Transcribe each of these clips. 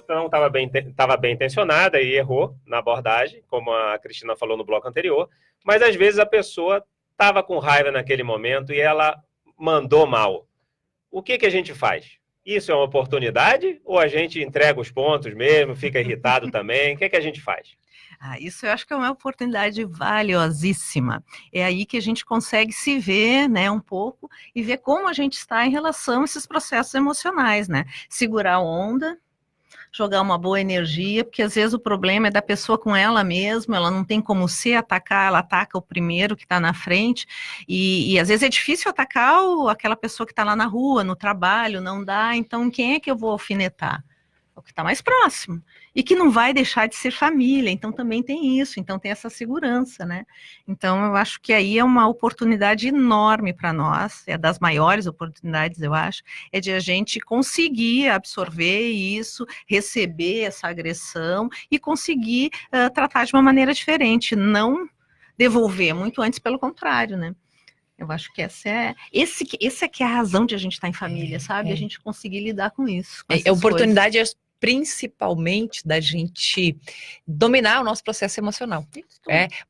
não estava bem intencionada e errou na abordagem, como a Cristina falou no bloco anterior, mas às vezes a pessoa estava com raiva naquele momento e ela mandou mal. O que a gente faz? Isso é uma oportunidade ou a gente entrega os pontos mesmo, fica irritado também? O que a gente faz? Isso eu acho que é uma oportunidade valiosíssima. É aí que a gente consegue se ver, né, um pouco e ver como a gente está em relação a esses processos emocionais, né? Segurar a onda, jogar uma boa energia, porque às vezes o problema é da pessoa com ela mesma, ela não tem como se atacar, ela ataca o primeiro que está na frente, e às vezes é difícil atacar aquela pessoa que está lá na rua, no trabalho, não dá, então quem é que eu vou alfinetar? O que está mais próximo, e que não vai deixar de ser família, então também tem isso, então tem essa segurança, né? Então eu acho que aí é uma oportunidade enorme para nós, é das maiores oportunidades, eu acho, é de a gente conseguir absorver isso, receber essa agressão e conseguir tratar de uma maneira diferente, não devolver, muito antes pelo contrário, né? Eu acho que essa é que é a razão de a gente estar em família, sabe? A gente conseguir lidar com isso. Com a oportunidade coisas. Principalmente da gente dominar o nosso processo emocional.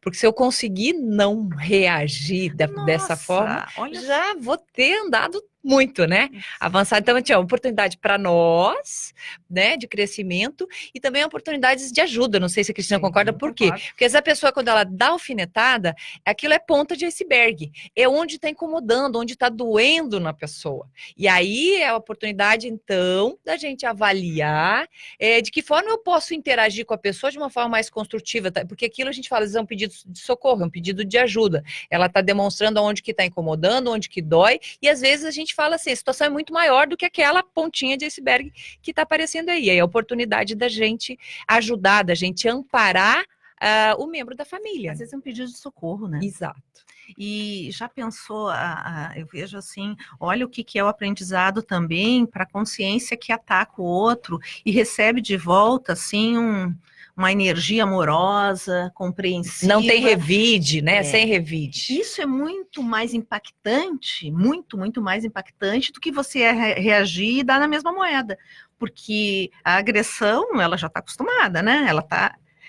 Porque se eu conseguir não reagir dessa forma, já vou ter andado muito, né? Avançar. Então, tinha oportunidade para nós, né, de crescimento, e também oportunidades de ajuda. Não sei se a Cristina concorda, por quê? Porque essa pessoa, quando ela dá alfinetada, aquilo é ponta de iceberg. É onde está incomodando, onde está doendo na pessoa. E aí é a oportunidade, então, da gente avaliar de que forma eu posso interagir com a pessoa de uma forma mais construtiva, tá? Porque aquilo a gente fala, é um pedido de socorro, é um pedido de ajuda. Ela está demonstrando onde que está incomodando, onde que dói, e às vezes a gente fala assim, a situação é muito maior do que aquela pontinha de iceberg que está aparecendo aí. É a oportunidade da gente ajudar, da gente amparar o membro da família. Às vezes é um pedido de socorro, né? Exato. E já pensou, eu vejo assim, olha o que é o aprendizado também para a consciência que ataca o outro e recebe de volta, assim, uma energia amorosa, compreensiva. Não tem revide, né? Sem revide. Isso é muito mais impactante, muito mais impactante do que você reagir e dar na mesma moeda. Porque a agressão, ela já está acostumada, né?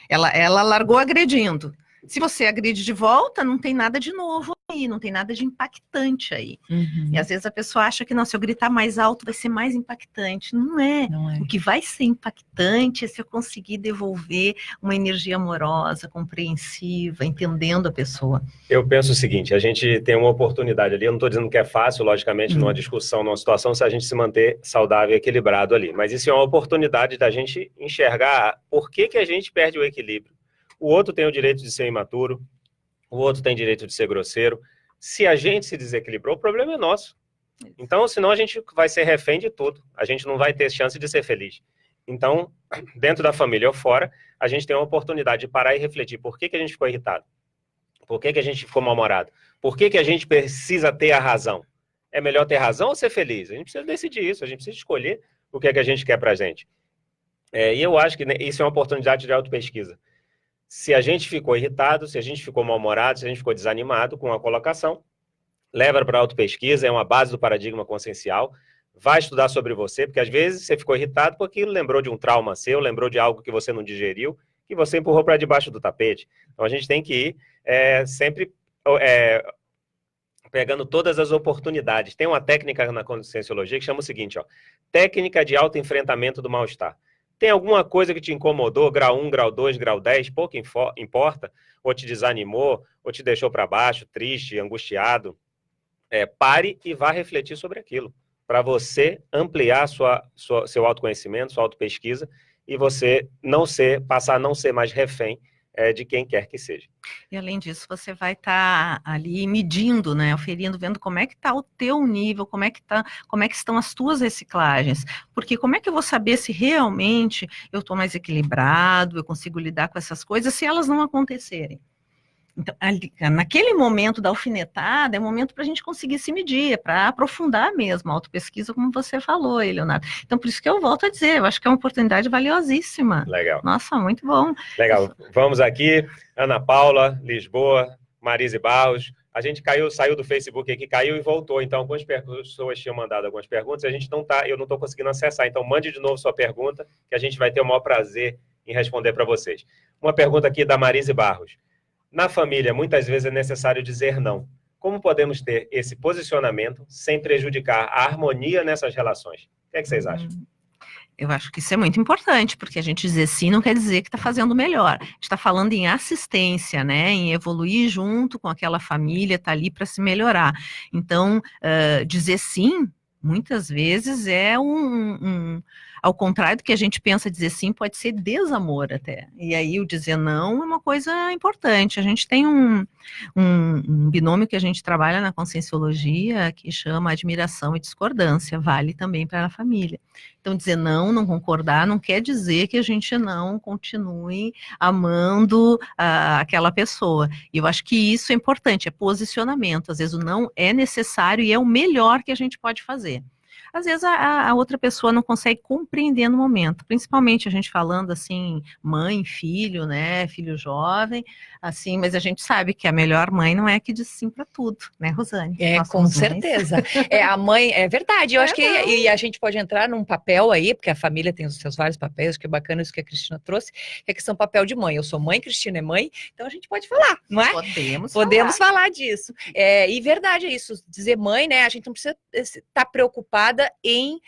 Ela largou agredindo. Se você agride de volta, não tem nada de novo aí, não tem nada de impactante aí. Uhum. E às vezes a pessoa acha que, não, se eu gritar mais alto vai ser mais impactante. Não é. O que vai ser impactante é se eu conseguir devolver uma energia amorosa, compreensiva, entendendo a pessoa. Eu penso o seguinte, a gente tem uma oportunidade ali, eu não estou dizendo que é fácil, logicamente, numa discussão, numa situação, se a gente se manter saudável e equilibrado ali. Mas isso é uma oportunidade da gente enxergar por que a gente perde o equilíbrio. O outro tem o direito de ser imaturo, o outro tem direito de ser grosseiro. Se a gente se desequilibrou, o problema é nosso. Então, senão a gente vai ser refém de tudo. A gente não vai ter chance de ser feliz. Então, dentro da família ou fora, a gente tem uma oportunidade de parar e refletir. Por que a gente ficou irritado? Por que a gente ficou mal-humorado? Por que a gente precisa ter a razão? É melhor ter razão ou ser feliz? A gente precisa decidir isso, a gente precisa escolher o que a gente quer pra gente. E eu acho que isso é uma oportunidade de autopesquisa. Se a gente ficou irritado, se a gente ficou mal-humorado, se a gente ficou desanimado com a colocação, leva para a autopesquisa, é uma base do paradigma consciencial, vai estudar sobre você, porque às vezes você ficou irritado porque lembrou de um trauma seu, lembrou de algo que você não digeriu, que você empurrou para debaixo do tapete. Então a gente tem que ir sempre pegando todas as oportunidades. Tem uma técnica na conscienciologia que chama o seguinte, técnica de autoenfrentamento do mal-estar. Tem alguma coisa que te incomodou, grau 1, grau 2, grau 10, pouco importa, ou te desanimou, ou te deixou para baixo, triste, angustiado, pare e vá refletir sobre aquilo, para você ampliar seu autoconhecimento, sua autopesquisa, e você passar a não ser mais refém de quem quer que seja. E além disso, você vai estar ali medindo, né, oferindo, vendo como é que está o teu nível, como é que estão as tuas reciclagens, porque como é que eu vou saber se realmente eu estou mais equilibrado, eu consigo lidar com essas coisas, se elas não acontecerem? Então, naquele momento da alfinetada, é o momento para a gente conseguir se medir, para aprofundar mesmo a autopesquisa, como você falou, Leonardo. Então, por isso que eu volto a dizer, eu acho que é uma oportunidade valiosíssima. Legal. Nossa, muito bom. Legal. Vamos aqui, Ana Paula, Lisboa, Marise Barros, A gente saiu do Facebook aqui, caiu e voltou. Então, algumas pessoas tinham mandado algumas perguntas, eu não estou conseguindo acessar. Então, mande de novo sua pergunta, que a gente vai ter o maior prazer em responder para vocês. Uma pergunta aqui da Marise Barros. Na família, muitas vezes é necessário dizer não. Como podemos ter esse posicionamento sem prejudicar a harmonia nessas relações? O que é que vocês acham? Eu acho que isso é muito importante, porque a gente dizer sim não quer dizer que está fazendo melhor. A gente está falando em assistência, né? Em evoluir junto com aquela família, tá ali para se melhorar. Então, dizer sim, muitas vezes é ao contrário do que a gente pensa, dizer sim pode ser desamor até. E aí o dizer não é uma coisa importante. A gente tem um binômio que a gente trabalha na conscienciologia que chama admiração e discordância, vale também para a família. Então dizer não, não concordar, não quer dizer que a gente não continue amando aquela pessoa. E eu acho que isso é importante, é posicionamento. Às vezes o não é necessário e é o melhor que a gente pode fazer. Às vezes a outra pessoa não consegue compreender no momento, principalmente a gente falando assim, mãe, filho, né, filho jovem, assim, mas a gente sabe que a melhor mãe não é a que diz sim para tudo, né, Rosane? Com certeza. A mãe, é verdade, eu acho que e a gente pode entrar num papel aí, porque a família tem os seus vários papéis, que é bacana isso que a Cristina trouxe, que é a questão papel de mãe. Eu sou mãe, Cristina é mãe, então a gente pode falar, não é? Podemos falar disso. E verdade é isso, dizer mãe, né, a gente não precisa estar preocupada em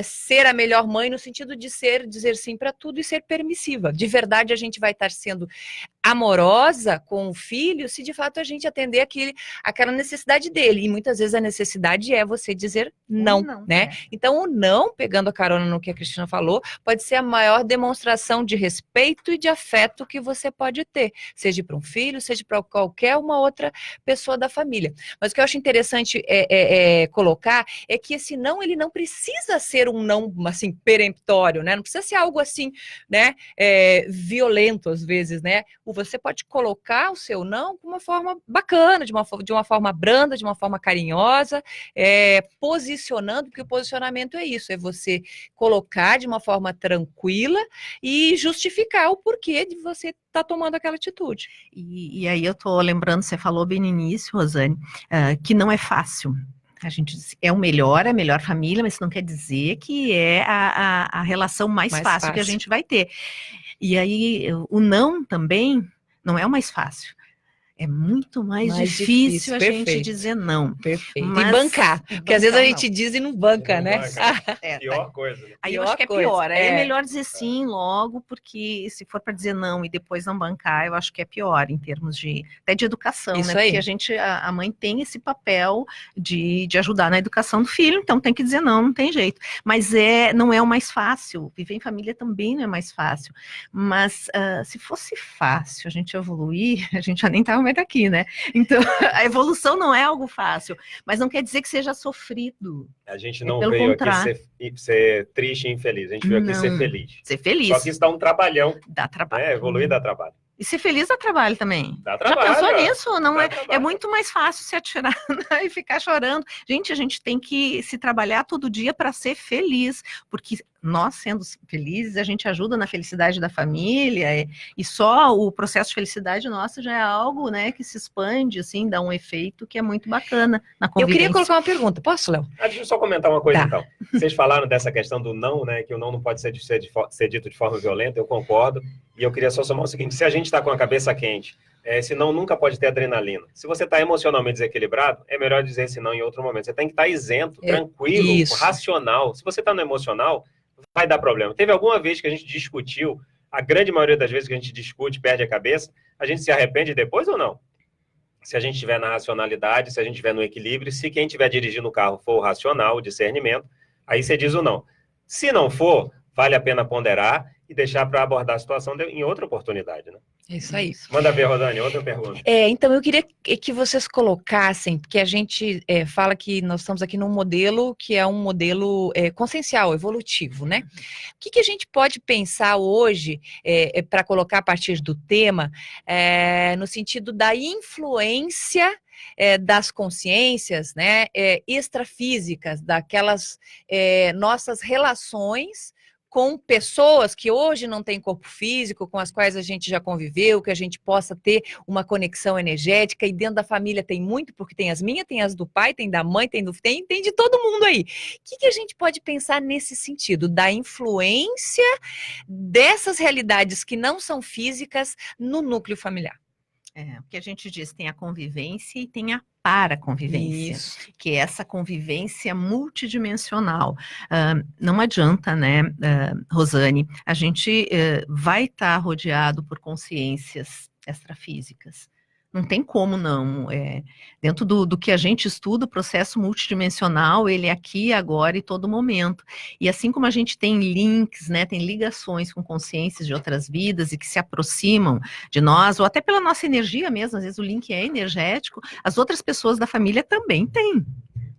ser a melhor mãe no sentido de dizer sim para tudo e ser permissiva. De verdade, a gente vai estar sendo amorosa com o filho se de fato a gente atender aquela necessidade dele. E muitas vezes a necessidade é você dizer não, né? Então o não, pegando a carona no que a Cristina falou, pode ser a maior demonstração de respeito e de afeto que você pode ter, seja para um filho, seja para qualquer uma outra pessoa da família. Mas o que eu acho interessante colocar é que esse não, ele não precisa ser um não, assim, peremptório, né? Não precisa ser algo assim, né? Violento, às vezes, né? Você pode colocar o seu não de uma forma bacana, de uma forma branda, de uma forma carinhosa, posicionando, porque o posicionamento é isso, é você colocar de uma forma tranquila e justificar o porquê de você estar tomando aquela atitude. E aí eu tô lembrando, você falou bem no início, Rosane, que não é fácil. A gente diz, é a melhor família, mas isso não quer dizer que é a relação mais fácil que a gente vai ter. E aí, o não também não é o mais fácil. É muito mais difícil a gente dizer não. Perfeito. Mas, e bancar. Porque às vezes a gente diz e não banca, né? Pior coisa. Né? Aí eu acho que é pior. Aí é melhor dizer sim logo, porque se for para dizer não e depois não bancar, eu acho que é pior em termos até de educação, isso né? Aí. Porque a mãe tem esse papel de ajudar na educação do filho, então tem que dizer não tem jeito. Mas não é o mais fácil. Viver em família também não é mais fácil. Mas se fosse fácil a gente evoluir, a gente já nem estava aqui, né? Então, a evolução não é algo fácil, mas não quer dizer que seja sofrido. A gente não veio aqui ser triste e infeliz, a gente veio aqui ser feliz. Ser feliz. Só que isso dá um trabalhão. Dá trabalho. Evoluir dá trabalho. E ser feliz dá trabalho também. Dá trabalho. Já pensou nisso? Não é muito mais fácil se atirar e ficar chorando. Gente, a gente tem que se trabalhar todo dia para ser feliz, porque nós sendo felizes, a gente ajuda na felicidade da família, e só o processo de felicidade nossa já é algo, né, que se expande, assim, dá um efeito que é muito bacana na convivência. Eu queria colocar uma pergunta, posso, Léo? Deixa eu só comentar uma coisa, então. Vocês falaram dessa questão do não, né, que o não pode ser dito de forma violenta, eu concordo, e eu queria só somar o seguinte, se a gente está com a cabeça quente, esse não nunca pode ter adrenalina. Se você está emocionalmente desequilibrado, é melhor dizer esse não em outro momento. Você tem que estar isento, tranquilo, racional. Se você está no emocional, vai dar problema. Teve alguma vez que a gente discutiu, a grande maioria das vezes que a gente discute, perde a cabeça, a gente se arrepende depois ou não? Se a gente estiver na racionalidade, se a gente estiver no equilíbrio, se quem estiver dirigindo o carro for o racional, o discernimento, aí você diz o não. Se não for, vale a pena ponderar e deixar para abordar a situação em outra oportunidade, né? Isso aí. Manda ver, Rosane, outra pergunta. Então, eu queria que vocês colocassem, porque a gente fala que nós estamos aqui num modelo que é um modelo consciencial, evolutivo, né? O que a gente pode pensar hoje, para colocar a partir do tema, no sentido da influência das consciências, né, extrafísicas, daquelas nossas relações com pessoas que hoje não têm corpo físico, com as quais a gente já conviveu, que a gente possa ter uma conexão energética, e dentro da família tem muito, porque tem as minhas, tem as do pai, tem da mãe, tem de todo mundo aí. O que a gente pode pensar nesse sentido, da influência dessas realidades que não são físicas no núcleo familiar? O que a gente diz, tem a convivência e tem a paraconvivência, que é essa convivência multidimensional. Não adianta, né, Rosane, a gente vai estar rodeado por consciências extrafísicas. Não tem como não. Dentro do que a gente estuda, o processo multidimensional, ele é aqui, agora e todo momento. E assim como a gente tem links, né, tem ligações com consciências de outras vidas e que se aproximam de nós, ou até pela nossa energia mesmo, às vezes o link é energético, as outras pessoas da família também têm.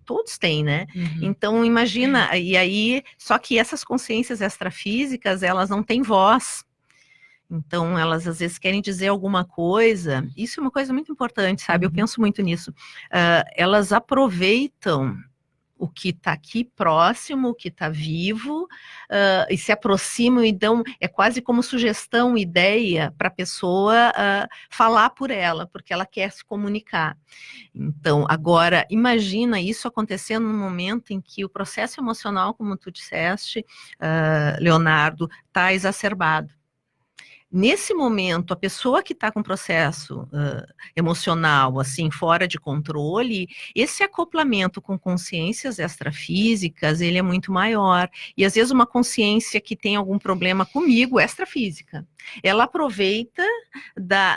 Todos têm, né? Então, imagina, e aí, só que essas consciências extrafísicas, elas não têm voz. Então, elas às vezes querem dizer alguma coisa, isso é uma coisa muito importante, sabe? Eu penso muito nisso. Elas aproveitam o que está aqui próximo, o que está vivo, e se aproximam e dão, é quase como sugestão, ideia para a pessoa falar por ela, porque ela quer se comunicar. Então, agora, imagina isso acontecendo no momento em que o processo emocional, como tu disseste, Leonardo, está exacerbado. Nesse momento, a pessoa que está com processo emocional, assim, fora de controle, esse acoplamento com consciências extrafísicas, ele é muito maior. E, às vezes, uma consciência que tem algum problema comigo, extrafísica, ela aproveita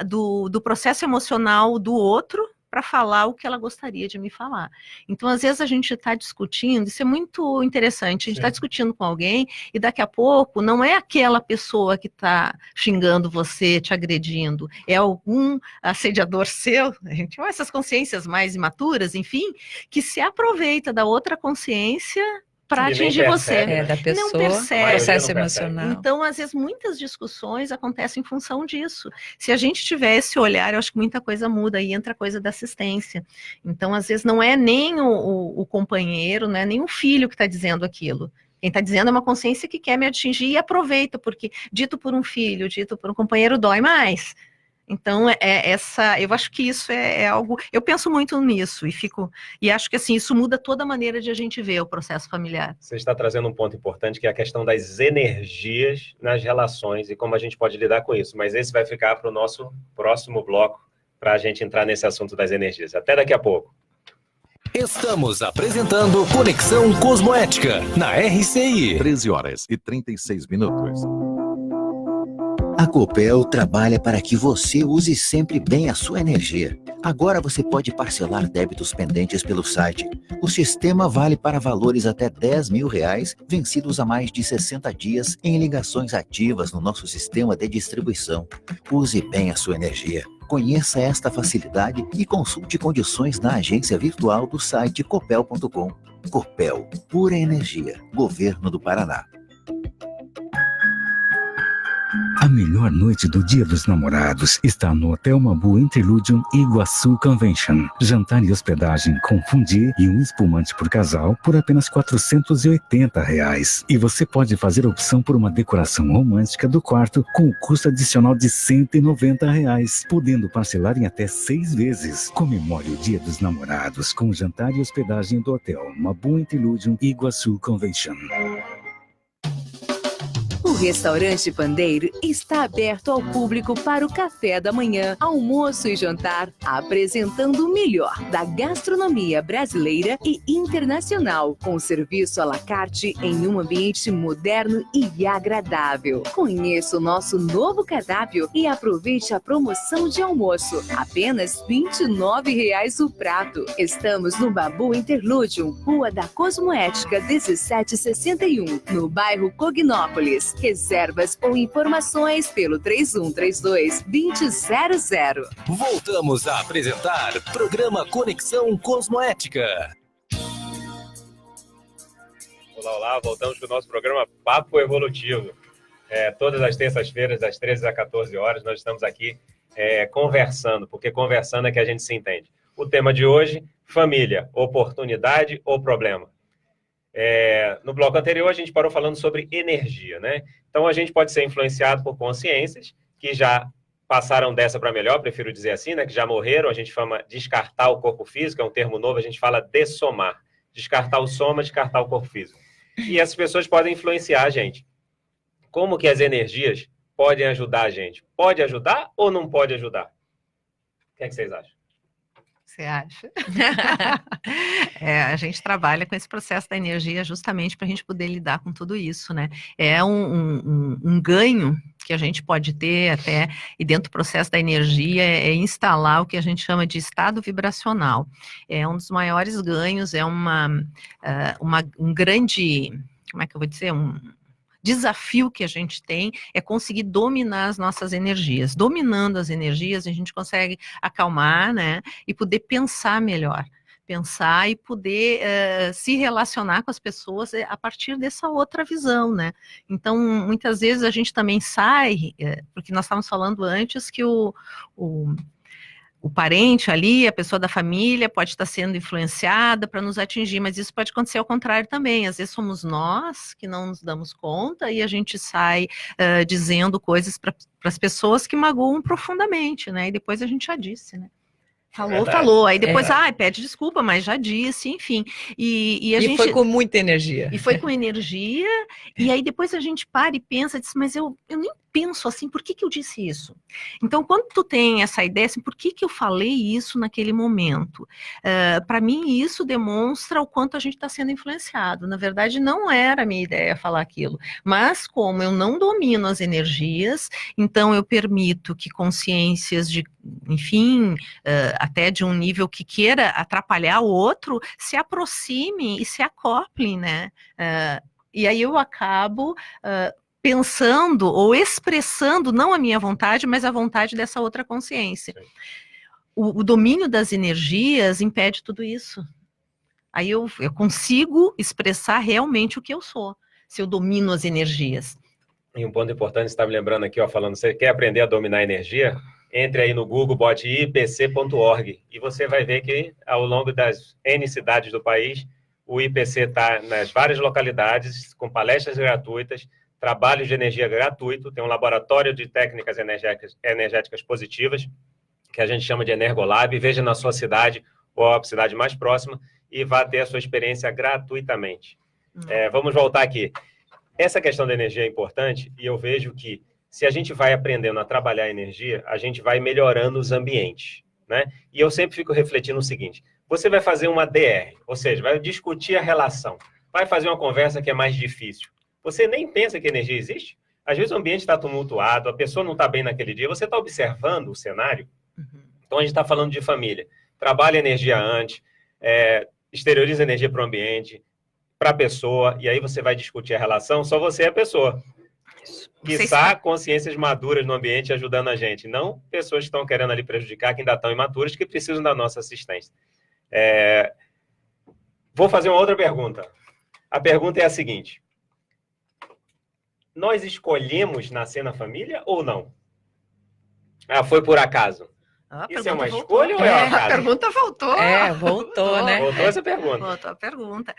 do processo emocional do outro para falar o que ela gostaria de me falar. Então, às vezes, a gente está discutindo, isso é muito interessante, a gente está discutindo com alguém e daqui a pouco não é aquela pessoa que está xingando você, te agredindo, é algum assediador seu, a gente tem essas consciências mais imaturas, enfim, que se aproveita da outra consciência para atingir você. Da pessoa, não percebe. Processo emocional. Então, às vezes, muitas discussões acontecem em função disso. Se a gente tiver esse olhar, eu acho que muita coisa muda, aí entra a coisa da assistência. Então, às vezes, não é nem o companheiro, não é nem o filho que está dizendo aquilo. Quem está dizendo é uma consciência que quer me atingir e aproveita, porque dito por um filho, dito por um companheiro, dói mais. Então, eu acho que isso é algo, eu penso muito nisso e acho que assim, isso muda toda a maneira de a gente ver o processo familiar. Você está trazendo um ponto importante, que é a questão das energias nas relações e como a gente pode lidar com isso, mas esse vai ficar para o nosso próximo bloco, para a gente entrar nesse assunto das energias. Até daqui a pouco. Estamos apresentando Conexão Cosmoética, na RCI. 13h36. A Copel trabalha para que você use sempre bem a sua energia. Agora você pode parcelar débitos pendentes pelo site. O sistema vale para valores até R$10.000, vencidos há mais de 60 dias em ligações ativas no nosso sistema de distribuição. Use bem a sua energia. Conheça esta facilidade e consulte condições na agência virtual do site copel.com. Copel, pura energia. Governo do Paraná. A melhor noite do Dia dos Namorados está no Hotel Mabu Interludium Iguaçu Convention. Jantar e hospedagem com fondue e um espumante por casal por apenas R$480. E você pode fazer a opção por uma decoração romântica do quarto com o custo adicional de R$190, podendo parcelar em até 6 vezes. Comemore o Dia dos Namorados com jantar e hospedagem do Hotel Mabu Interludium Iguaçu Convention. O Restaurante Pandeiro está aberto ao público para o café da manhã, almoço e jantar, apresentando o melhor da gastronomia brasileira e internacional, com serviço à la carte em um ambiente moderno e agradável. Conheça o nosso novo cardápio e aproveite a promoção de almoço, apenas R$29 o prato. Estamos no Mabu Interludium, Rua da Cosmoética 1761, no bairro Cognópolis. Reservas ou informações pelo 3132-2000. Voltamos a apresentar programa Conexão Cosmoética. Olá, voltamos com o nosso programa Papo Evolutivo. Todas as terças-feiras, das 13 às 14 horas, nós estamos aqui conversando, porque conversando é que a gente se entende. O tema de hoje, família, oportunidade ou problema? No bloco anterior, a gente parou falando sobre energia, né? Então, a gente pode ser influenciado por consciências que já passaram dessa para melhor, prefiro dizer assim, né? Que já morreram, a gente chama descartar o corpo físico, é um termo novo, a gente fala dessomar. Descartar o soma, descartar o corpo físico. E essas pessoas podem influenciar a gente. Como que as energias podem ajudar a gente? Pode ajudar ou não pode ajudar? O que é que vocês acham? Você acha? A gente trabalha com esse processo da energia justamente para a gente poder lidar com tudo isso, né? É um ganho que a gente pode ter até, e dentro do processo da energia, é instalar o que a gente chama de estado vibracional. É um dos maiores ganhos, é um grande, como é que eu vou dizer, desafio que a gente tem é conseguir dominar as nossas energias. Dominando as energias, a gente consegue acalmar, né, e poder pensar melhor. Pensar e poder se relacionar com as pessoas a partir dessa outra visão, né? Então, muitas vezes a gente também sai, porque nós estávamos falando antes que o parente ali, a pessoa da família, pode estar sendo influenciada para nos atingir, mas isso pode acontecer ao contrário também. Às vezes somos nós que não nos damos conta e a gente sai dizendo coisas para as pessoas que magoam profundamente, né? E depois a gente já disse, né? Falou, aí depois, pede desculpa, mas já disse, enfim. E a gente foi com muita energia. E foi com energia, e aí depois a gente para e pensa, diz, mas eu nem penso assim, por que eu disse isso? Então, quando tu tem essa ideia, assim, por que eu falei isso naquele momento? Para mim, isso demonstra o quanto a gente está sendo influenciado. Na verdade, não era a minha ideia falar aquilo, mas como eu não domino as energias, então eu permito que consciências de, enfim, até de um nível que queira atrapalhar o outro, se aproximem e se acoplem, né? E aí eu acabo pensando ou expressando não a minha vontade, mas a vontade dessa outra consciência. O domínio das energias impede tudo isso. Aí eu consigo expressar realmente o que eu sou, se eu domino as energias. E um ponto importante, você está me lembrando aqui, falando, você quer aprender a dominar a energia? Entre aí no Google, bote ipc.org, e você vai ver que ao longo das N cidades do país, o IPC está nas várias localidades, com palestras gratuitas, trabalho de energia gratuito, tem um laboratório de técnicas energéticas positivas, que a gente chama de Energolab. Veja na sua cidade ou a cidade mais próxima e vá ter a sua experiência gratuitamente. Vamos voltar aqui. Essa questão da energia é importante e eu vejo que se a gente vai aprendendo a trabalhar a energia, a gente vai melhorando os ambientes, né? E eu sempre fico refletindo o seguinte, você vai fazer uma DR, ou seja, vai discutir a relação, vai fazer uma conversa que é mais difícil. Você nem pensa que energia existe? Às vezes o ambiente está tumultuado, a pessoa não está bem naquele dia, você está observando o cenário? Então a gente está falando de família. Trabalha energia antes, exterioriza energia para o ambiente, para a pessoa, e aí você vai discutir a relação, só você é a pessoa. Quiçá consciências maduras no ambiente ajudando a gente, não pessoas que estão querendo ali prejudicar, que ainda estão imaturas, que precisam da nossa assistência. Vou fazer uma outra pergunta. A pergunta é a seguinte: nós escolhemos nascer na família ou não? Foi por acaso? Isso é uma escolha ou é um acaso? A pergunta voltou. Voltou, né? Voltou essa pergunta. Voltou a pergunta.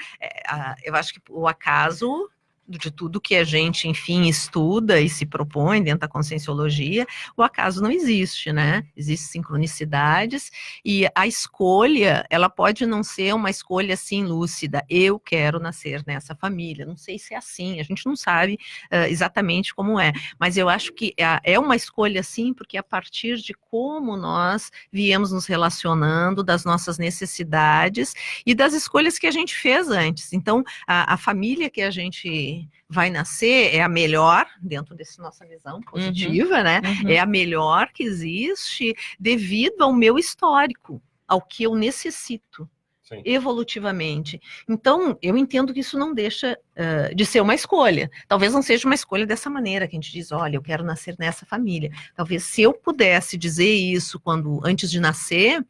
Eu acho que o acaso de tudo que a gente, enfim, estuda e se propõe dentro da conscienciologia, o acaso não existe, né? Existem sincronicidades e a escolha, ela pode não ser uma escolha assim lúcida, eu quero nascer nessa família, não sei se é assim, a gente não sabe exatamente como é, mas eu acho que é uma escolha sim, porque a partir de como nós viemos nos relacionando, das nossas necessidades e das escolhas que a gente fez antes. Então, a família que a gente vai nascer é a melhor, dentro dessa nossa visão positiva, né? É a melhor que existe devido ao meu histórico, ao que eu necessito. Sim. Evolutivamente. Então, eu entendo que isso não deixa de ser uma escolha. Talvez não seja uma escolha dessa maneira, que a gente diz, olha, eu quero nascer nessa família. Talvez se eu pudesse dizer isso antes de nascer,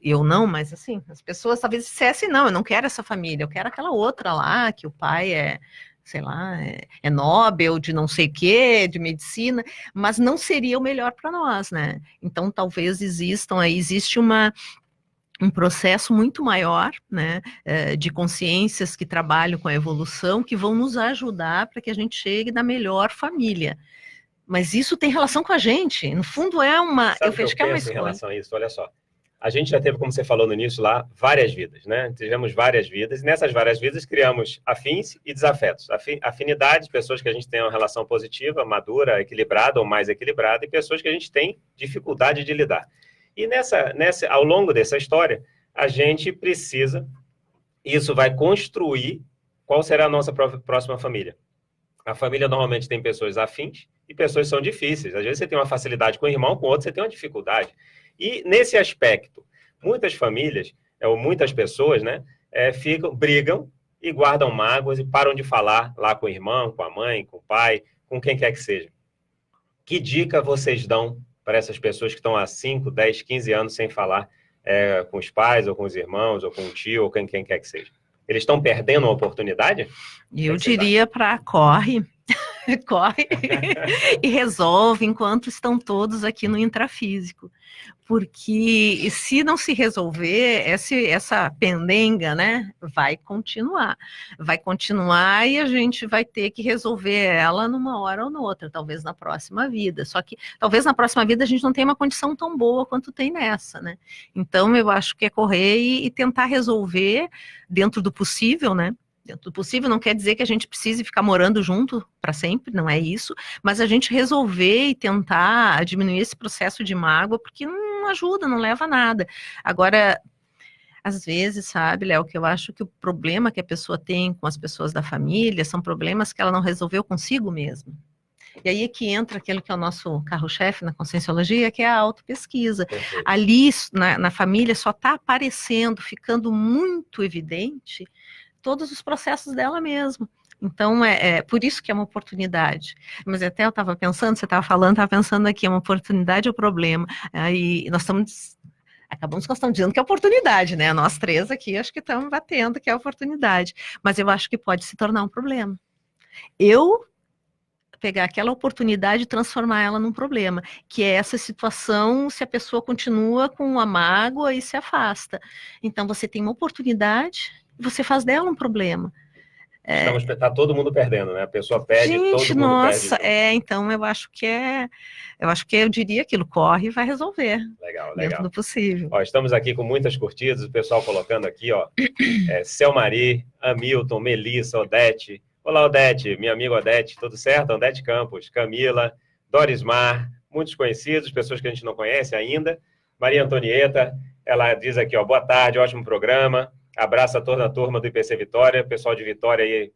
eu não, mas assim, as pessoas talvez dissessem, não, eu não quero essa família, eu quero aquela outra lá, que o pai sei lá, é Nobel de não sei o quê, de medicina, mas não seria o melhor para nós, né? Então, talvez existe uma um processo muito maior, né, de consciências que trabalham com a evolução, que vão nos ajudar para que a gente chegue na melhor família. Mas isso tem relação com a gente, no fundo é uma... Sabe eu vejo que é uma escolha. Em relação a isso, olha só, a gente já teve, como você falou no início lá, várias vidas, né? Tivemos várias vidas, e nessas várias vidas criamos afins e desafetos. Afinidades, pessoas que a gente tem uma relação positiva, madura, equilibrada ou mais equilibrada, e pessoas que a gente tem dificuldade de lidar. E ao longo dessa história, a gente precisa, isso vai construir qual será a nossa próxima família. A família normalmente tem pessoas afins e pessoas que são difíceis. Às vezes você tem uma facilidade com o irmão, com o outro você tem uma dificuldade. E nesse aspecto, muitas famílias, ou muitas pessoas, né, brigam e guardam mágoas e param de falar lá com o irmão, com a mãe, com o pai, com quem quer que seja. Que dica vocês dão para essas pessoas que estão há 5, 10, 15 anos sem falar com os pais, ou com os irmãos, ou com o tio, ou com quem quer que seja? Eles estão perdendo uma oportunidade? Eu diria para corre e resolve enquanto estão todos aqui no intrafísico. Porque se não se resolver, essa pendenga, né, vai continuar e a gente vai ter que resolver ela numa hora ou noutra, talvez na próxima vida. Só que talvez na próxima vida a gente não tenha uma condição tão boa quanto tem nessa, né? Então eu acho que é correr e tentar resolver dentro do possível, né? Dentro do possível não quer dizer que a gente precise ficar morando junto para sempre, não é isso, mas a gente resolver e tentar diminuir esse processo de mágoa, porque não ajuda, não leva a nada. Agora, às vezes, sabe, Léo, que eu acho que o problema que a pessoa tem com as pessoas da família são problemas que ela não resolveu consigo mesma. E aí é que entra aquele que é o nosso carro-chefe na Conscienciologia, que é a autopesquisa. Ali, na família, só está aparecendo, ficando muito evidente todos os processos dela mesma. Então, é por isso que é uma oportunidade. Mas até eu estava pensando, você estava falando, estava pensando aqui, é uma oportunidade ou problema. Aí nós acabamos dizendo que é oportunidade, né? Nós três aqui, acho que estamos batendo que é oportunidade. Mas eu acho que pode se tornar um problema. Eu pegar aquela oportunidade e transformar ela num problema, que é essa situação se a pessoa continua com a mágoa e se afasta. Então, você tem uma oportunidade, você faz dela um problema. Tá todo mundo perdendo, né? A pessoa perde, todo mundo nossa, perde. Então eu acho que eu diria aquilo, corre e vai resolver. Legal. Dentro do possível. Ó, estamos aqui com muitas curtidas, o pessoal colocando aqui, ó, Selmari, Hamilton, Melissa, Odete. Olá, Odete, minha amiga Odete, tudo certo? Odete Campos, Camila, Doris Mar, muitos conhecidos, pessoas que a gente não conhece ainda. Maria Antonieta, ela diz aqui, ó, boa tarde, ótimo programa. Abraço a toda a turma do IPC Vitória, pessoal de Vitória aí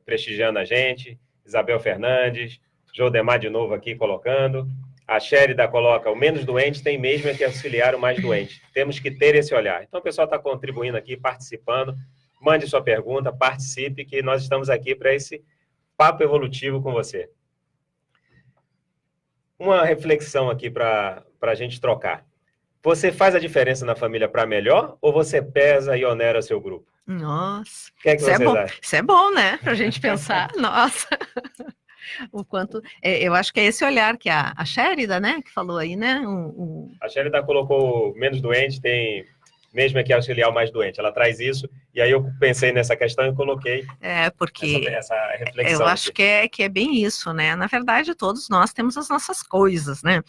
prestigiando a gente, Isabel Fernandes, Jodemar de novo aqui colocando, a Sherida coloca, o menos doente tem mesmo que auxiliar o mais doente, temos que ter esse olhar. Então o pessoal está contribuindo aqui, participando, mande sua pergunta, participe, que nós estamos aqui para esse papo evolutivo com você. Uma reflexão aqui para a gente trocar. Você faz a diferença na família para melhor ou você pesa e onera seu grupo? Nossa, O que é que vocês acham? Isso é bom, né? Para a gente pensar. Nossa, o quanto... eu acho que é esse olhar que a Sherida, né, que falou aí, né? A Sherida colocou menos doente, tem mesmo que auxiliar o mais doente. Ela traz isso, e aí eu pensei nessa questão e coloquei porque essa reflexão. Eu acho que é bem isso, né? Na verdade, todos nós temos as nossas coisas, né?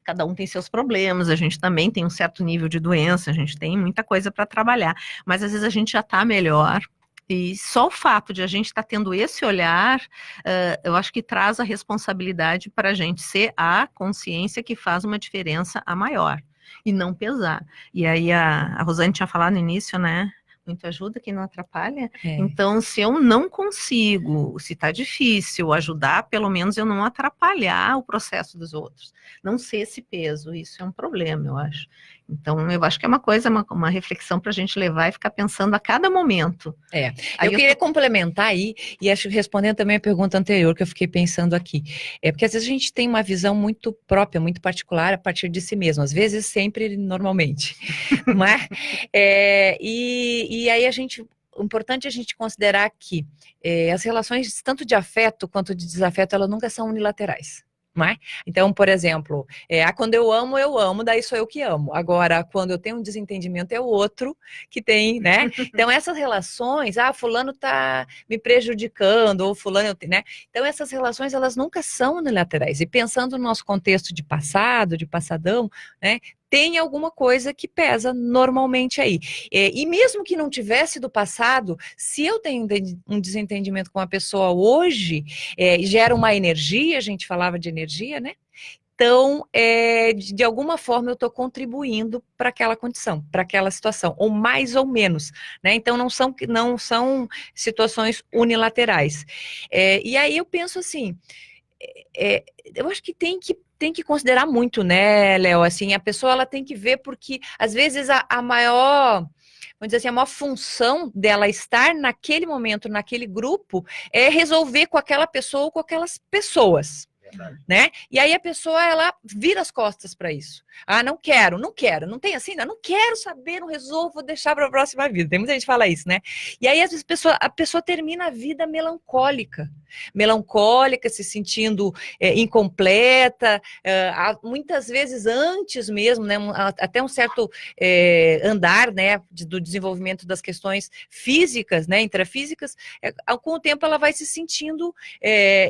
Cada um tem seus problemas, a gente também tem um certo nível de doença, a gente tem muita coisa para trabalhar, mas às vezes a gente já está melhor, e só o fato de a gente estar tendo esse olhar, eu acho que traz a responsabilidade para a gente ser a consciência que faz uma diferença a maior, e não pesar. E aí a Rosane tinha falado no início, né? Muito ajuda quem não atrapalha. Então, se eu não consigo, se está difícil ajudar, pelo menos eu não atrapalhar o processo dos outros. Não ser esse peso, isso é um problema, eu acho. Então, eu acho que é uma coisa, uma reflexão para a gente levar e ficar pensando a cada momento. Eu queria complementar aí, e acho que respondendo também a pergunta anterior que eu fiquei pensando aqui. Porque às vezes a gente tem uma visão muito própria, muito particular a partir de si mesmo, às vezes sempre, normalmente. Não é? E aí o importante é a gente considerar que as relações, tanto de afeto quanto de desafeto, elas nunca são unilaterais. Não é? Então, por exemplo, quando eu amo, daí sou eu que amo. Agora, quando eu tenho um desentendimento, é o outro que tem, né? Então, essas relações, fulano tá me prejudicando, ou fulano, né? Então, essas relações, elas nunca são unilaterais. E pensando no nosso contexto de passado, de passadão, né? Tem alguma coisa que pesa normalmente aí. E mesmo que não tivesse do passado, se eu tenho um desentendimento com a pessoa hoje, gera uma energia, a gente falava de energia, né? Então, de alguma forma, eu estou contribuindo para aquela condição, para aquela situação, ou mais ou menos, né? Então, não são situações unilaterais. E aí eu penso assim, eu acho que tem que considerar muito, né, Léo? Assim, a pessoa ela tem que ver, porque às vezes a maior, vamos dizer assim, a maior função dela estar naquele momento, naquele grupo, é resolver com aquela pessoa ou com aquelas pessoas. Né? E aí a pessoa, ela vira as costas para isso. Não quero, não tem assim, não quero saber, não resolvo, vou deixar para a próxima vida. Tem muita gente que fala isso, né? E aí às vezes a pessoa termina a vida melancólica, se sentindo incompleta, muitas vezes antes mesmo, né? Até um certo andar, né? Do desenvolvimento das questões físicas, né? Intrafísicas, com o tempo ela vai se sentindo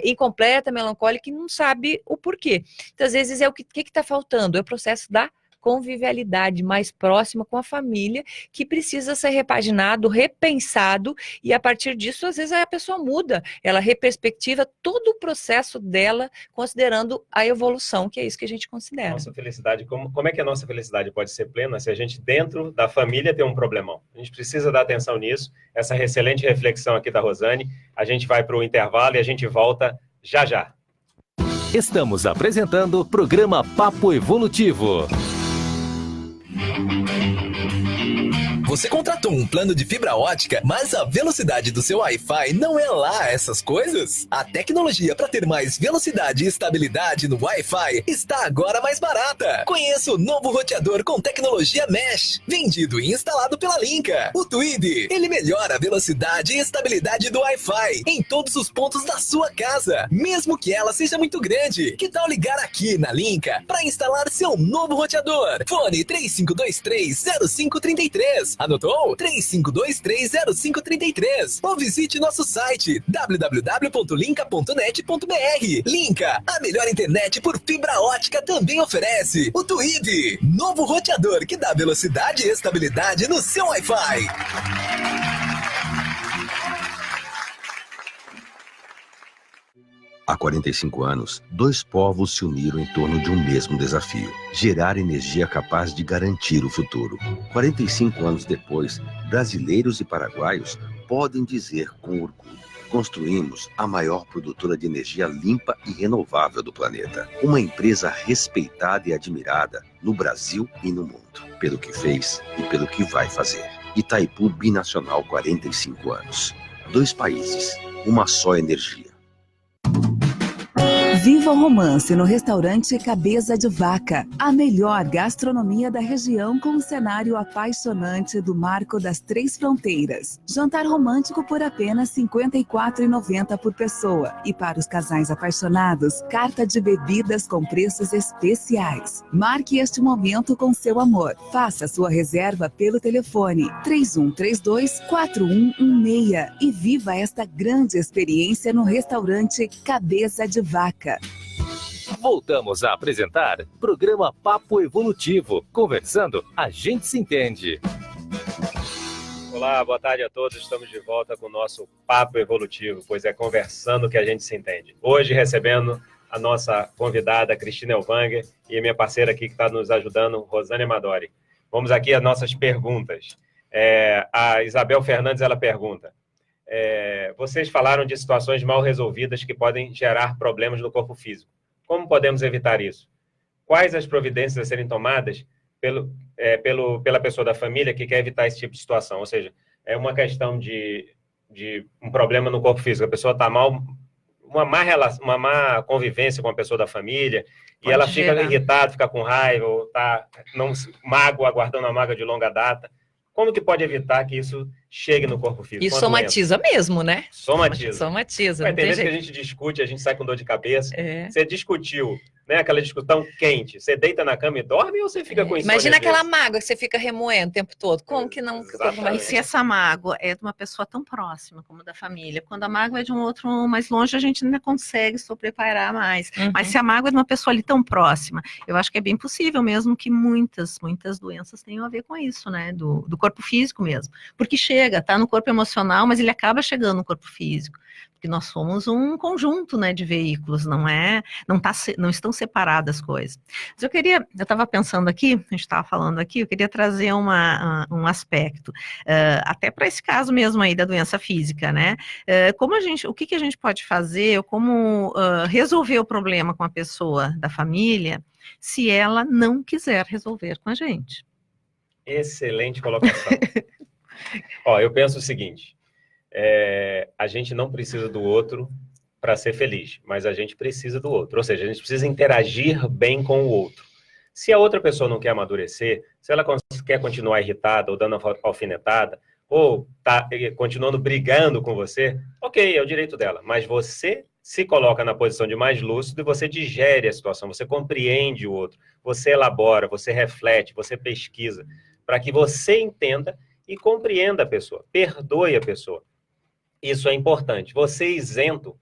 incompleta, melancólica, e não sabe o porquê. Então, às vezes, o que está faltando? É o processo da convivialidade mais próxima com a família, que precisa ser repaginado, repensado, e a partir disso, às vezes, a pessoa muda, ela reperspectiva todo o processo dela, considerando a evolução, que é isso que a gente considera. Nossa felicidade, como é que a nossa felicidade pode ser plena se a gente, dentro da família, tem um problemão? A gente precisa dar atenção nisso, essa excelente reflexão aqui da Rosane. A gente vai para o intervalo e a gente volta já já. Estamos apresentando o programa Papo Evolutivo. Você contratou um plano de fibra ótica, mas a velocidade do seu Wi-Fi não é lá essas coisas? A tecnologia para ter mais velocidade e estabilidade no Wi-Fi está agora mais barata. Conheça o novo roteador com tecnologia Mesh, vendido e instalado pela Linka. O Tweed, ele melhora a velocidade e estabilidade do Wi-Fi em todos os pontos da sua casa, mesmo que ela seja muito grande. Que tal ligar aqui na Linka para instalar seu novo roteador? Fone 3523-0533. Anotou? 3523-0533. Ou visite nosso site www.linka.net.br. Linka, a melhor internet por fibra ótica, também oferece o Tweed, novo roteador que dá velocidade e estabilidade no seu Wi-Fi. Há 45 anos, dois povos se uniram em torno de um mesmo desafio: gerar energia capaz de garantir o futuro. 45 anos depois, brasileiros e paraguaios podem dizer com orgulho: construímos a maior produtora de energia limpa e renovável do planeta. Uma empresa respeitada e admirada no Brasil e no mundo, pelo que fez e pelo que vai fazer. Itaipu Binacional, 45 anos. Dois países, uma só energia. Viva o romance no restaurante Cabeça de Vaca. A melhor gastronomia da região, com um cenário apaixonante do Marco das Três Fronteiras. Jantar romântico por apenas R$ 54,90 por pessoa. E para os casais apaixonados, carta de bebidas com preços especiais. Marque este momento com seu amor. Faça sua reserva pelo telefone 3132-4116 e viva esta grande experiência no restaurante Cabeça de Vaca. Voltamos a apresentar programa Papo Evolutivo. Conversando, a gente se entende. Olá, boa tarde a todos. Estamos de volta com o nosso Papo Evolutivo, pois é conversando que a gente se entende. Hoje recebendo a nossa convidada, Cristina Elvanger, e a minha parceira aqui que está nos ajudando, Rosane Amadori. Vamos aqui às nossas perguntas. A Isabel Fernandes, ela pergunta: vocês falaram de situações mal resolvidas que podem gerar problemas no corpo físico. Como podemos evitar isso? Quais as providências a serem tomadas pela pessoa da família que quer evitar esse tipo de situação? Ou seja, é uma questão de um problema no corpo físico. A pessoa está mal, uma má convivência com a pessoa da família, e ela fica irritada, fica com raiva, ou mágoa, guardando a mágoa de longa data. Como que pode evitar que isso chegue no corpo físico? E somatiza mesmo, né? Somatiza. Somatiza. Vai ter vezes que a gente discute, a gente sai com dor de cabeça. Você discutiu, né? Aquela discussão quente. Você deita na cama e dorme ou você fica com insônia? Imagina aquela mágoa que você fica remoendo o tempo todo. Como que não... Mas se essa mágoa é de uma pessoa tão próxima como da família, quando a mágoa é de um outro mais longe, a gente ainda consegue se preparar mais. Mas se a mágoa é de uma pessoa ali tão próxima, eu acho que é bem possível mesmo que muitas doenças tenham a ver com isso, né? Do corpo físico mesmo. Porque chega, tá no corpo emocional, mas ele acaba chegando no corpo físico. Porque nós somos um conjunto, né, de veículos, não estão separadas as coisas. Mas eu estava pensando aqui, a gente estava falando aqui, eu queria trazer um aspecto, até para esse caso mesmo aí da doença física, né? O que a gente pode fazer, como resolver o problema com a pessoa da família, se ela não quiser resolver com a gente? Excelente colocação. Ó, eu penso o seguinte, a gente não precisa do outro para ser feliz, mas a gente precisa do outro, ou seja, a gente precisa interagir bem com o outro. Se a outra pessoa não quer amadurecer, se ela quer continuar irritada ou dando alfinetada, ou tá continuando brigando com você, ok, é o direito dela, mas você se coloca na posição de mais lúcido e você digere a situação, você compreende o outro, você elabora, você reflete, você pesquisa, para que você entenda e compreenda a pessoa, perdoe a pessoa. Isso é importante. Você isento,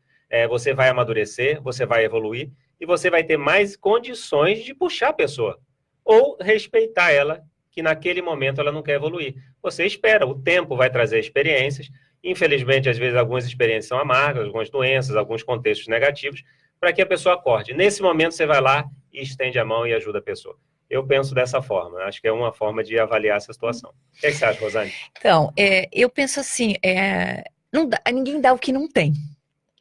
você vai amadurecer, você vai evoluir e você vai ter mais condições de puxar a pessoa ou respeitar ela, que naquele momento ela não quer evoluir. Você espera, o tempo vai trazer experiências. Infelizmente, às vezes, algumas experiências são amargas, algumas doenças, alguns contextos negativos, para que a pessoa acorde. Nesse momento, você vai lá e estende a mão e ajuda a pessoa. Eu penso dessa forma, acho que é uma forma de avaliar essa situação. O que você acha, Rosane? Então, eu penso assim, ninguém dá o que não tem.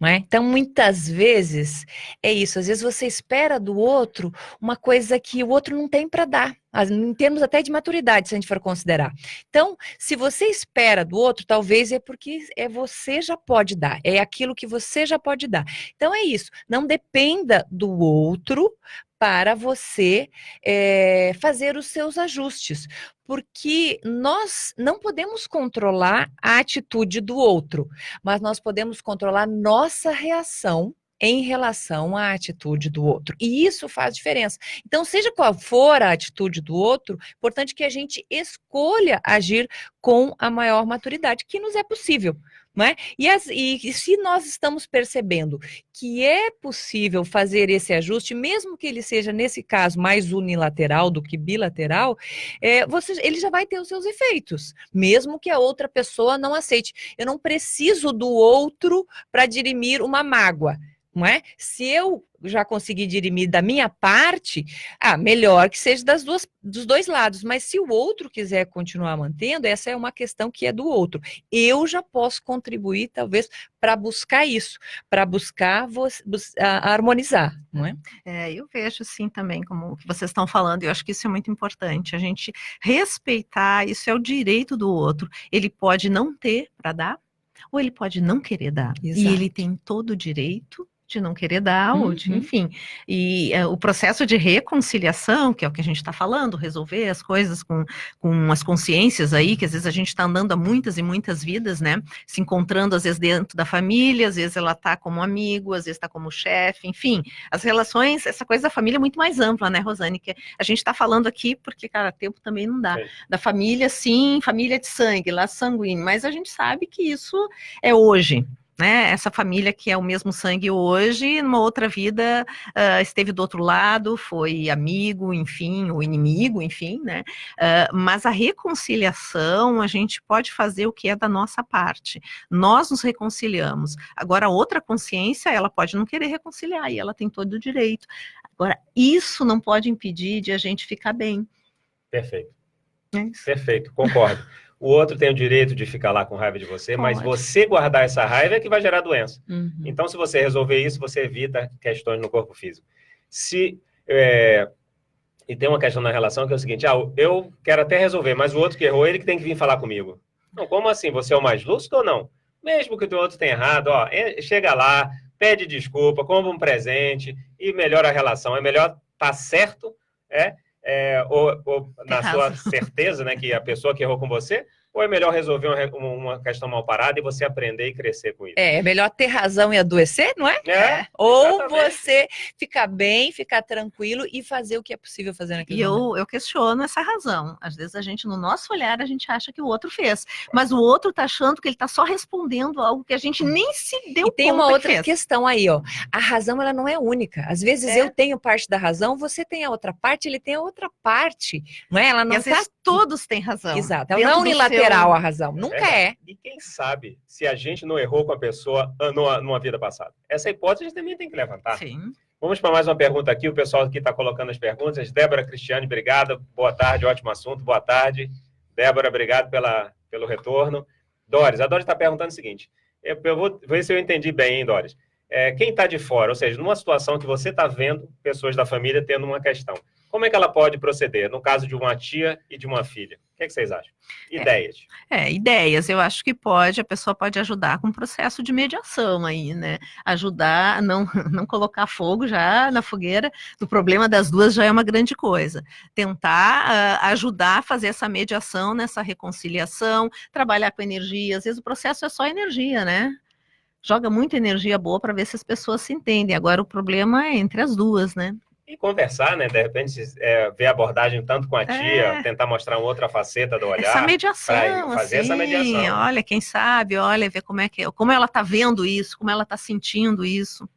Não é? Então, muitas vezes, é isso. Às vezes você espera do outro uma coisa que o outro não tem para dar, em termos até de maturidade, se a gente for considerar. Então, se você espera do outro, talvez é porque você já pode dar, é aquilo que você já pode dar. Então, é isso. Não dependa do outro para você fazer os seus ajustes, porque nós não podemos controlar a atitude do outro, mas nós podemos controlar nossa reação em relação à atitude do outro, e isso faz diferença. Então, seja qual for a atitude do outro, importante que a gente escolha agir com a maior maturidade que nos é possível. Não é? E se nós estamos percebendo que é possível fazer esse ajuste, mesmo que ele seja, nesse caso, mais unilateral do que bilateral, ele já vai ter os seus efeitos, mesmo que a outra pessoa não aceite. Eu não preciso do outro para dirimir uma mágoa. Não é? Se eu já consegui dirimir da minha parte, melhor que seja dos dois lados, mas se o outro quiser continuar mantendo, essa é uma questão que é do outro. Eu já posso contribuir, talvez, para buscar isso, para buscar harmonizar, não é? Eu vejo, sim, também, como o que vocês estão falando, eu acho que isso é muito importante, a gente respeitar, isso é o direito do outro, ele pode não ter para dar, ou ele pode não querer dar, Exato. E ele tem todo o direito de não querer dar, ou de, enfim, e o processo de reconciliação, que é o que a gente está falando, resolver as coisas com as consciências aí, que às vezes a gente está andando há muitas e muitas vidas, né, se encontrando às vezes dentro da família, às vezes ela está como amigo, às vezes está como chefe, enfim, as relações, essa coisa da família é muito mais ampla, né, Rosane, que a gente está falando aqui, porque, cara, tempo também não dá, da família, sim, família de sangue, lá sanguíneo, mas a gente sabe que isso é hoje, né, essa família que é o mesmo sangue hoje, numa outra vida esteve do outro lado, foi amigo, enfim, ou inimigo, enfim, né, mas a reconciliação, a gente pode fazer o que é da nossa parte, nós nos reconciliamos, agora a outra consciência, ela pode não querer reconciliar, e ela tem todo o direito, agora isso não pode impedir de a gente ficar bem. Perfeito, perfeito, concordo. O outro tem o direito de ficar lá com raiva de você, mas você guardar essa raiva é que vai gerar doença. Então, se você resolver isso, você evita questões no corpo físico. E tem uma questão na relação que é o seguinte, eu quero até resolver, mas o outro que errou, ele que tem que vir falar comigo. Não, como assim? Você é o mais lúcido ou não? Mesmo que o outro tenha errado, chega lá, pede desculpa, compra um presente e melhora a relação. É melhor estar certo, ou na sua certeza, né, que a pessoa que errou com você, ou é melhor resolver uma questão mal parada e você aprender e crescer com isso? É melhor ter razão e adoecer, não é? Ou você ficar bem, ficar tranquilo e fazer o que é possível fazer naquele momento. E eu questiono essa razão. Às vezes a gente, no nosso olhar, a gente acha que o outro fez. Mas o outro tá achando que ele tá só respondendo algo que a gente nem se deu conta. E tem uma outra fez. questão aí, ó. A razão, ela não é única. Às vezes eu tenho parte da razão, você tem a outra parte, ele tem a outra parte. Não é? Ela não às vezes todos têm razão. Exato. Ela não é unilateral a razão. Nunca é. E quem sabe se a gente não errou com a pessoa numa vida passada? Essa hipótese a gente também tem que levantar. Sim. Vamos para mais uma pergunta aqui. O pessoal aqui está colocando as perguntas. Débora Cristiane, obrigado. Boa tarde, ótimo assunto. Boa tarde. Débora, obrigado pelo retorno. Doris, a Doris está perguntando o seguinte. Eu vou ver se eu entendi bem, hein, Doris. Quem está de fora, ou seja, numa situação que você está vendo pessoas da família tendo uma questão, como é que ela pode proceder no caso de uma tia e de uma filha? O que é que vocês acham? Ideias. Ideias. Eu acho que a pessoa pode ajudar com um processo de mediação aí, né? Ajudar a não colocar fogo já na fogueira, do problema das duas já é uma grande coisa. Tentar ajudar a fazer essa mediação, nessa reconciliação, trabalhar com energia. Às vezes o processo é só energia, né? Joga muita energia boa para ver se as pessoas se entendem. Agora o problema é entre as duas, né? E conversar, né? De repente, ver a abordagem tanto com a tia, tentar mostrar uma outra faceta do olhar. Essa mediação, fazer assim, essa mediação. Olha, quem sabe, ver como ela está vendo isso, como ela está sentindo isso.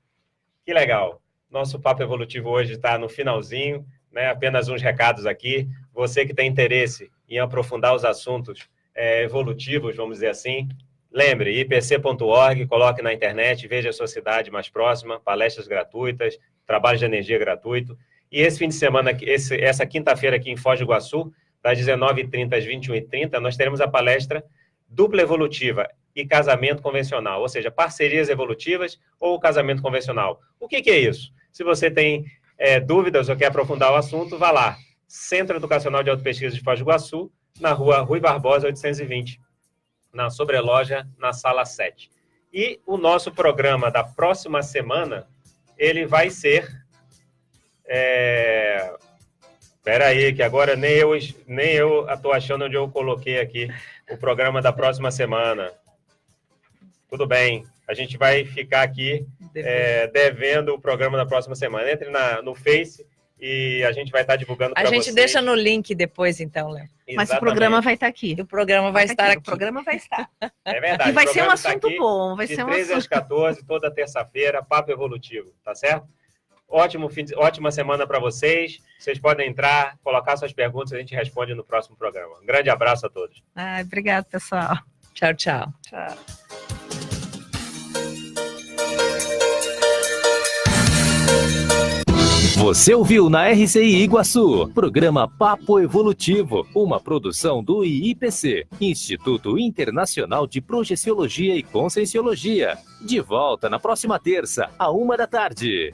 Que legal. Nosso Papo Evolutivo hoje está no finalzinho, né? Apenas uns recados aqui. Você que tem interesse em aprofundar os assuntos evolutivos, vamos dizer assim, lembre, ipc.org, coloque na internet, veja a sua cidade mais próxima, palestras gratuitas, trabalho de energia gratuito. E esse fim de semana, essa quinta-feira aqui em Foz do Iguaçu, das 19h30 às 21h30, nós teremos a palestra Dupla Evolutiva e Casamento Convencional, ou seja, parcerias evolutivas ou casamento convencional. O que é isso? Se você tem dúvidas ou quer aprofundar o assunto, vá lá. Centro Educacional de Autopesquisa de Foz do Iguaçu, na rua Rui Barbosa, 820, na sobreloja, na sala 7. E o nosso programa da próxima semana, ele vai ser... Espera aí, que agora nem eu estou achando onde eu coloquei aqui o programa da próxima semana. Tudo bem, a gente vai ficar aqui devendo o programa da próxima semana. Entre no Face e a gente vai estar divulgando para vocês. A gente deixa no link depois, então, Léo. Mas o programa vai estar aqui. O programa vai estar aqui. O programa vai estar. É verdade. E vai ser um assunto bom. De 13 às 14, toda terça-feira, Papo Evolutivo, tá certo? Ótima semana para vocês. Vocês podem entrar, colocar suas perguntas, a gente responde no próximo programa. Um grande abraço a todos. Obrigado, pessoal. Tchau, tchau. Tchau. Você ouviu na RCI Iguaçu, programa Papo Evolutivo, uma produção do IIPC, Instituto Internacional de Projeciologia e Conscienciologia. De volta na próxima terça, à 13h.